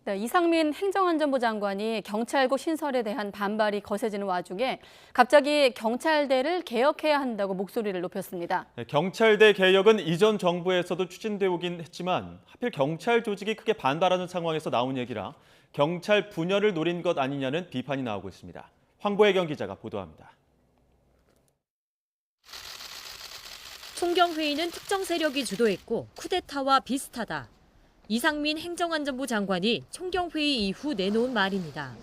네, 이상민 행정안전부 장관이 경찰국 신설에 대한 반발이 거세지는 와중에 갑자기 경찰대를 개혁해야 한다고 목소리를 높였습니다. 네, 경찰대 개혁은 이전 정부에서도 추진돼 오긴 했지만 하필 경찰 조직이 크게 반발하는 상황에서 나온 얘기라 경찰 분열을 노린 것 아니냐는 비판이 나오고 있습니다. 황보혜경 기자가 보도합니다. 총경회의는 특정 세력이 주도했고 쿠데타와 비슷하다. 이상민 행정안전부 장관이 총경회의 이후 내놓은 말입니다.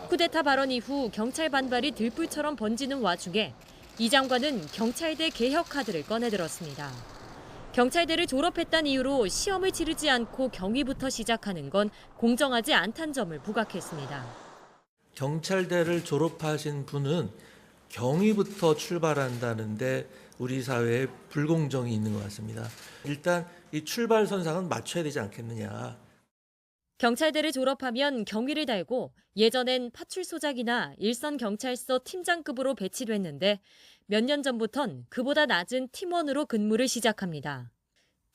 쿠데타 발언 이후 경찰 반발이 들불처럼 번지는 와중에 이 장관은 경찰대 개혁 카드를 꺼내들었습니다. 경찰대를 졸업했다는 이유로 시험을 치르지 않고 경위부터 시작하는 건 공정하지 않다는 점을 부각했습니다. 경찰대를 졸업하신 분은 경위부터 출발한다는데 우리 사회에 불공정이 있는 것 같습니다. 일단 이 출발선상은 맞춰야 되지 않겠느냐. 경찰대를 졸업하면 경위를 달고 예전엔 파출소장이나 일선경찰서 팀장급으로 배치됐는데 몇 년 전부턴 그보다 낮은 팀원으로 근무를 시작합니다.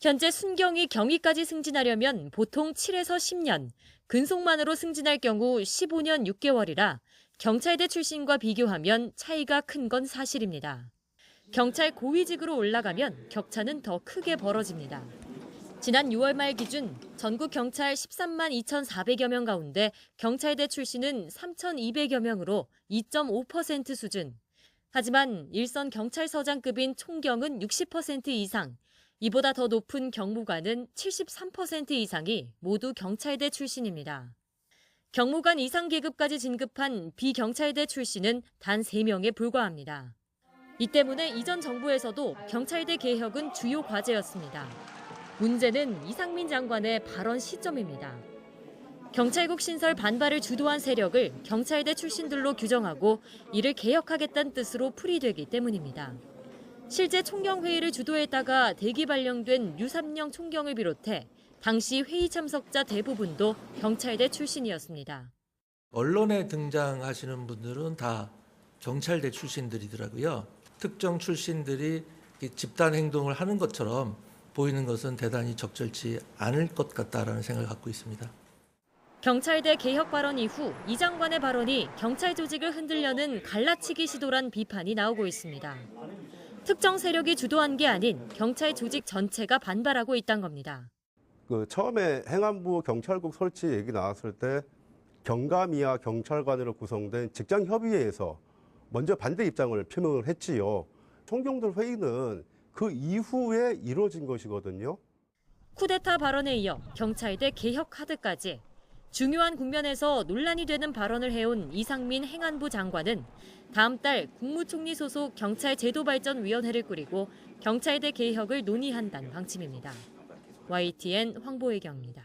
현재 순경이 경위까지 승진하려면 보통 7에서 10년, 근속만으로 승진할 경우 15년 6개월이라 경찰대 출신과 비교하면 차이가 큰 건 사실입니다. 경찰 고위직으로 올라가면 격차는 더 크게 벌어집니다. 지난 6월 말 기준 전국 경찰 13만 2,400여 명 가운데 경찰대 출신은 3,200여 명으로 2.5% 수준. 하지만 일선 경찰서장급인 총경은 60% 이상, 이보다 더 높은 경무관은 73% 이상이 모두 경찰대 출신입니다. 경무관 이상 계급까지 진급한 비경찰대 출신은 단 3명에 불과합니다. 이 때문에 이전 정부에서도 경찰대 개혁은 주요 과제였습니다. 문제는 이상민 장관의 발언 시점입니다. 경찰국 신설 반발을 주도한 세력을 경찰대 출신들로 규정하고 이를 개혁하겠다는 뜻으로 풀이되기 때문입니다. 실제 총경회의를 주도했다가 대기 발령된 류삼영 총경을 비롯해 당시 회의 참석자 대부분도 경찰대 출신이었습니다. 언론에 등장하시는 분들은 다 경찰대 출신들이더라고요. 특정 출신들이 집단 행동을 하는 것처럼 보이는 것은 대단히 적절치 않을 것 같다라는 생각을 갖고 있습니다. 경찰대 개혁 발언 이후 이 장관의 발언이 경찰 조직을 흔들려는 갈라치기 시도란 비판이 나오고 있습니다. 특정 세력이 주도한 게 아닌 경찰 조직 전체가 반발하고 있다는 겁니다. 처음에 행안부 경찰국 설치 얘기 나왔을 때 경감이와 경찰관으로 구성된 직장협의회에서 먼저 반대 입장을 표명을 했지요. 총경들 회의는 그 이후에 이루어진 것이거든요. 쿠데타 발언에 이어 경찰대 개혁 카드까지 중요한 국면에서 논란이 되는 발언을 해온 이상민 행안부 장관은 다음 달 국무총리 소속 경찰제도발전위원회를 꾸리고 경찰대 개혁을 논의한다는 방침입니다. YTN 황보혜경입니다.